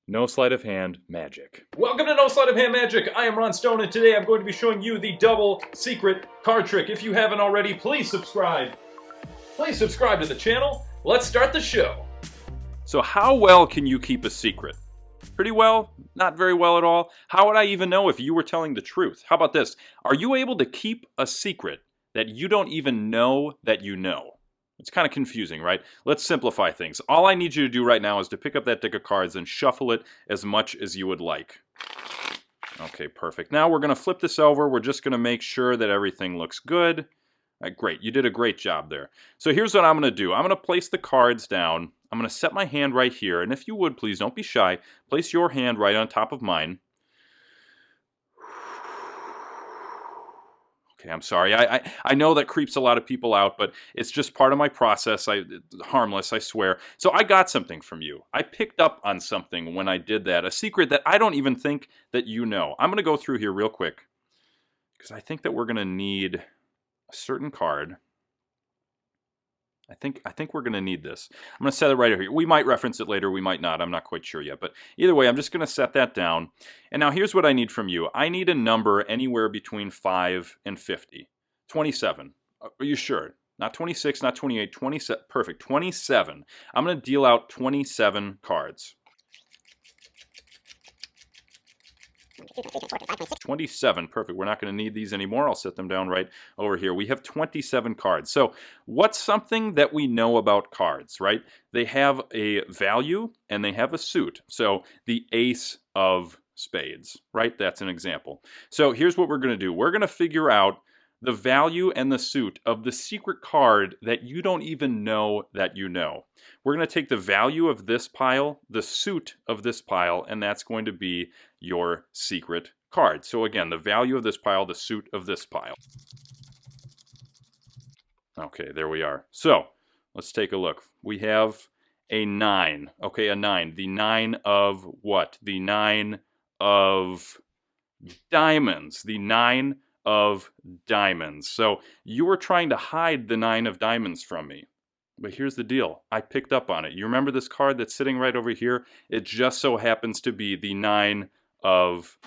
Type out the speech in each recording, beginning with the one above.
No Sleight of Hand magic. Welcome to No Sleight of Hand Magic. I am Ron Stone, and today I'm going to be showing you the double secret card trick. If you haven't already, please subscribe. Please subscribe to the channel. Let's start the show. So how well can you keep a secret? Pretty well? Not very well at all? How would I even know if you were telling the truth? How about this? Are you able to keep a secret that you don't even know that you know? It's kind of confusing, right? Let's simplify things. All I need you to do right now is to pick up that deck of cards and shuffle it as much as you would like. Okay, perfect. Now we're going to flip this over. We're just going to make sure that everything looks good. Great, you did a great job there. So here's what I'm going to do. I'm going to place the cards down. I'm going to set my hand right here. And if you would, please, don't be shy. Place your hand right on top of mine. Okay, I'm sorry. I know that creeps a lot of people out, but it's just part of my process. Harmless, I swear. So I got something from you. I picked up on something when I did that. A secret that I don't even think that you know. I'm going to go through here real quick because I think that we're going to need a certain card. I think we're going to need this. I'm going to set it right here. We might reference it later. We might not. I'm not quite sure yet. But either way, I'm just going to set that down. And now here's what I need from you. I need a number anywhere between 5 and 50. 27. Are you sure? Not 26, not 28. 27. Perfect. 27. I'm going to deal out 27 cards. 27, perfect. We're not going to need these anymore. I'll set them down right over here. We have 27 cards. So what's something that we know about cards, right? They have a value and they have a suit. So the ace of spades, right? That's an example. So here's what we're going to do. We're going to figure out the value and the suit of the secret card that you don't even know that you know. We're going to take the value of this pile, the suit of this pile, and that's going to be your secret card. So again, the value of this pile, the suit of this pile. Okay, there we are. So let's take a look. We have a 9. Okay, a 9. The 9 of what? The 9 of diamonds. The 9 of diamonds. So you were trying to hide the 9 of diamonds from me. But here's the deal. I picked up on it. You remember this card that's sitting right over here? It just so happens to be the 9 of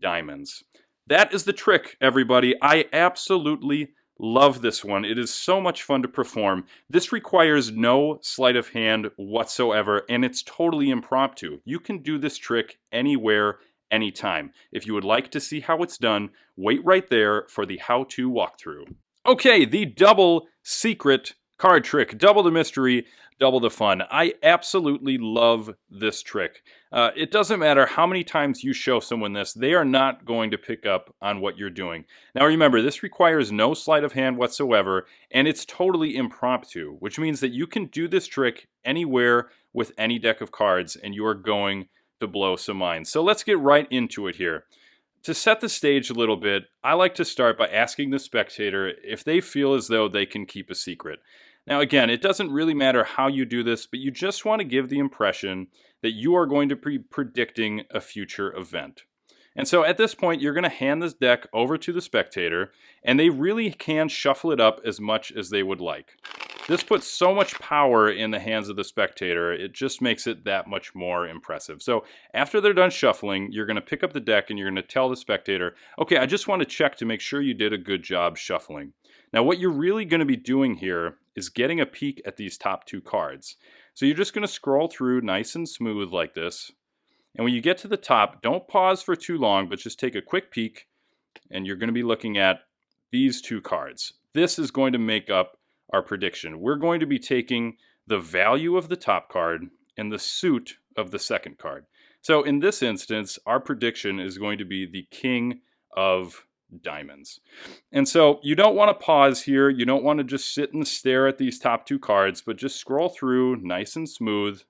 diamonds. That is the trick, everybody. I absolutely love this one. It is so much fun to perform. This requires no sleight of hand whatsoever, and it's totally impromptu. You can do this trick anywhere, anytime. If you would like to see how it's done, wait right there for the how-to walkthrough. Okay, the double secret card trick. Double the mystery, double the fun. I absolutely love this trick. It doesn't matter how many times you show someone this, they are not going to pick up on what you're doing. Now remember, this requires no sleight of hand whatsoever, and it's totally impromptu, which means that you can do this trick anywhere with any deck of cards, and you are going to blow some minds. So let's get right into it here. To set the stage a little bit, I like to start by asking the spectator if they feel as though they can keep a secret. Now again, it doesn't really matter how you do this, but you just want to give the impression that you are going to be predicting a future event. And so at this point, you're going to hand this deck over to the spectator, and they really can shuffle it up as much as they would like. This puts so much power in the hands of the spectator, it just makes it that much more impressive. So after they're done shuffling, you're going to pick up the deck and you're going to tell the spectator, okay, I just want to check to make sure you did a good job shuffling. Now what you're really going to be doing here is getting a peek at these top 2 cards. So you're just going to scroll through nice and smooth like this. And when you get to the top, don't pause for too long, but just take a quick peek, and you're going to be looking at these 2 cards. This is going to make up our prediction. We're going to be taking the value of the top card and the suit of the second card. So in this instance, our prediction is going to be the King of Diamonds. And so you don't want to pause here. You don't want to just sit and stare at these top 2 cards, but just scroll through nice and smooth.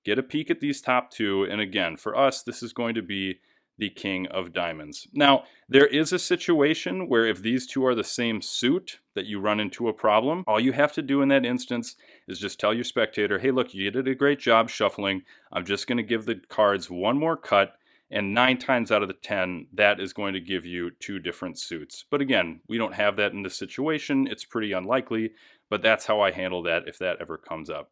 Get a peek at these top 2, and again, for us, this is going to be the King of Diamonds. Now, there is a situation where if these 2 are the same suit, that you run into a problem. All you have to do in that instance is just tell your spectator, hey, look, you did a great job shuffling. I'm just going to give the cards one more cut, and 9 times out of the 10, that is going to give you 2 different suits. But again, we don't have that in this situation. It's pretty unlikely, but that's how I handle that if that ever comes up.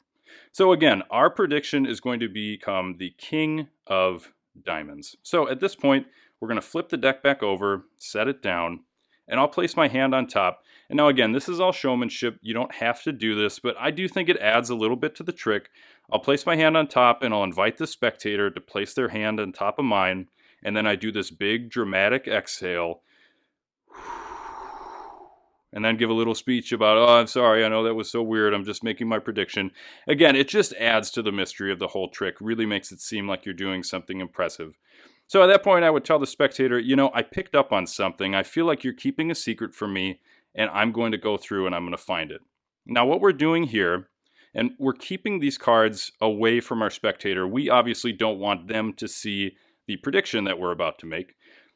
So again, our prediction is going to become the king of diamonds. So at this point, we're going to flip the deck back over, set it down, and I'll place my hand on top. And now again, this is all showmanship. You don't have to do this, but I do think it adds a little bit to the trick. I'll place my hand on top and I'll invite the spectator to place their hand on top of mine. And then I do this big dramatic exhale. And then give a little speech about, oh, I'm sorry, I know that was so weird, I'm just making my prediction. Again, it just adds to the mystery of the whole trick, really makes it seem like you're doing something impressive. So at that point, I would tell the spectator, you know, I picked up on something, I feel like you're keeping a secret from me, and I'm going to go through and I'm going to find it. Now, what we're doing here, and we're keeping these cards away from our spectator, we obviously don't want them to see the prediction that we're about to make.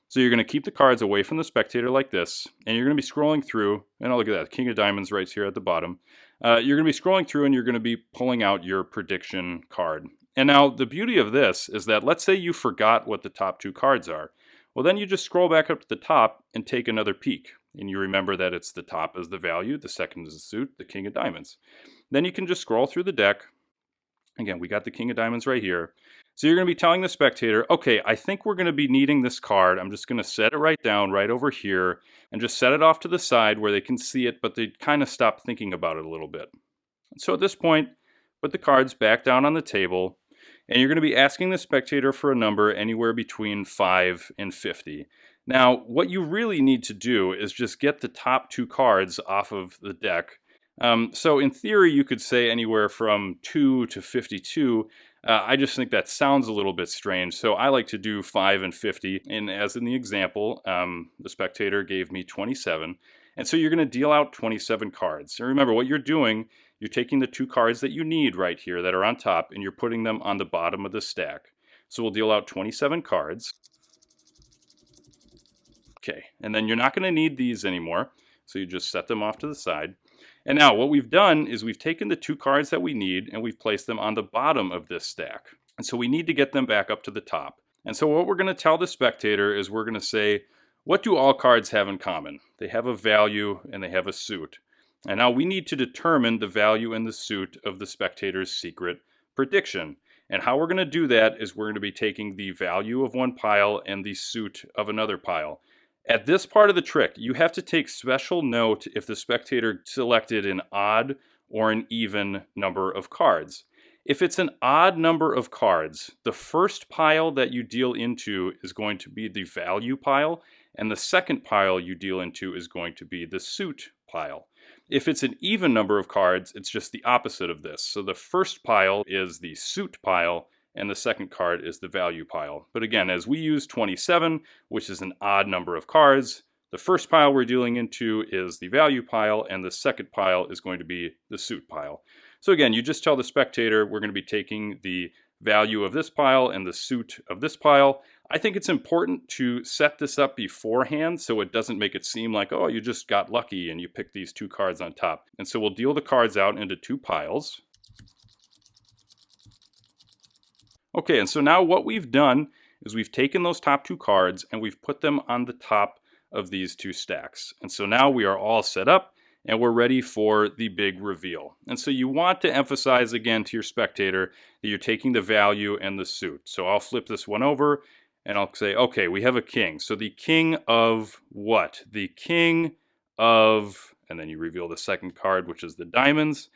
So you're going to keep the cards away from the spectator like this, and you're going to be scrolling through, and oh, look at that, King of Diamonds right here at the bottom. You're going to be scrolling through and you're going to be pulling out your prediction card. And now the beauty of this is that let's say you forgot what the top two cards are. Well, then you just scroll back up to the top and take another peek. And you remember that it's the top is the value, the second is the suit, the King of Diamonds. Then you can just scroll through the deck. Again, we got the King of Diamonds right here. So you're going to be telling the spectator, okay, I think we're going to be needing this card. I'm just going to set it right down right over here and just set it off to the side where they can see it, but they kind of stop thinking about it a little bit. So at this point, put the cards back down on the table, and you're going to be asking the spectator for a number anywhere between 5 and 50. Now, what you really need to do is just get the top two cards off of the deck. So in theory, you could say anywhere from 2 to 52. I just think that sounds a little bit strange, so I like to do 5 and 50. And as in the example, the spectator gave me 27. And so you're going to deal out 27 cards. And remember, what you're doing, you're taking the two cards that you need right here that are on top, and you're putting them on the bottom of the stack. So we'll deal out 27 cards. Okay, and then you're not going to need these anymore, so you just set them off to the side. And now what we've done is we've taken the two cards that we need and we've placed them on the bottom of this stack. And so we need to get them back up to the top. And so what we're going to tell the spectator is we're going to say, what do all cards have in common? They have a value and they have a suit. And now we need to determine the value and the suit of the spectator's secret prediction. And how we're going to do that is we're going to be taking the value of one pile and the suit of another pile. At this part of the trick, you have to take special note if the spectator selected an odd or an even number of cards. If it's an odd number of cards, the first pile that you deal into is going to be the value pile, and the second pile you deal into is going to be the suit pile. If it's an even number of cards, it's just the opposite of this. So the first pile is the suit pile, and the second card is the value pile. But again, as we use 27, which is an odd number of cards, the first pile we're dealing into is the value pile, and the second pile is going to be the suit pile. So again, you just tell the spectator we're going to be taking the value of this pile and the suit of this pile. I think it's important to set this up beforehand so it doesn't make it seem like, oh, you just got lucky and you picked these two cards on top. And so we'll deal the cards out into two piles. Okay, and so now what we've done is we've taken those top two cards and we've put them on the top of these two stacks. And so now we are all set up and we're ready for the big reveal. And so you want to emphasize again to your spectator that you're taking the value and the suit. So I'll flip this one over and I'll say, okay, we have a king. So the king of what? The king of, and then you reveal the second card, which is the diamonds.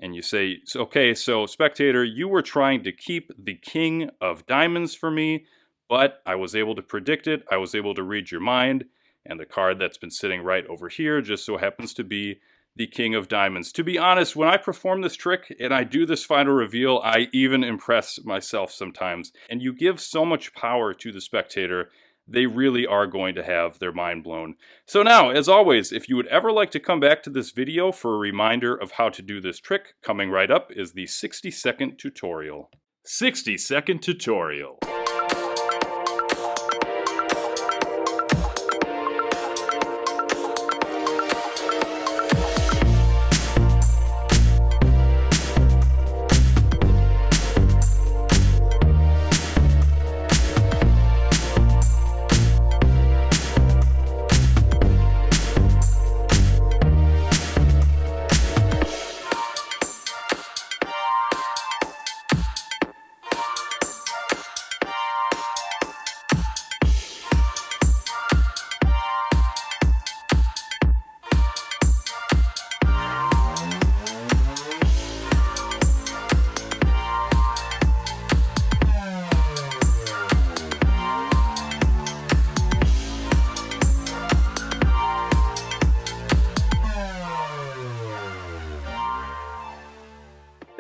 And you say, okay, so spectator, you were trying to keep the king of diamonds for me, but I was able to predict it. I was able to read your mind. And the card that's been sitting right over here just so happens to be the king of diamonds. To be honest, when I perform this trick and I do this final reveal, I even impress myself sometimes. And you give so much power to the spectator, they really are going to have their mind blown. So now, as always, if you would ever like to come back to this video for a reminder of how to do this trick, coming right up is the 60-second tutorial. 60-second tutorial.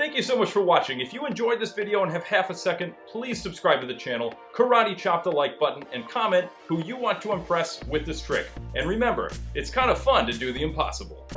Thank you so much for watching. If you enjoyed this video and have half a second, please subscribe to the channel, karate chop the like button, and comment who you want to impress with this trick. And remember, it's kind of fun to do the impossible.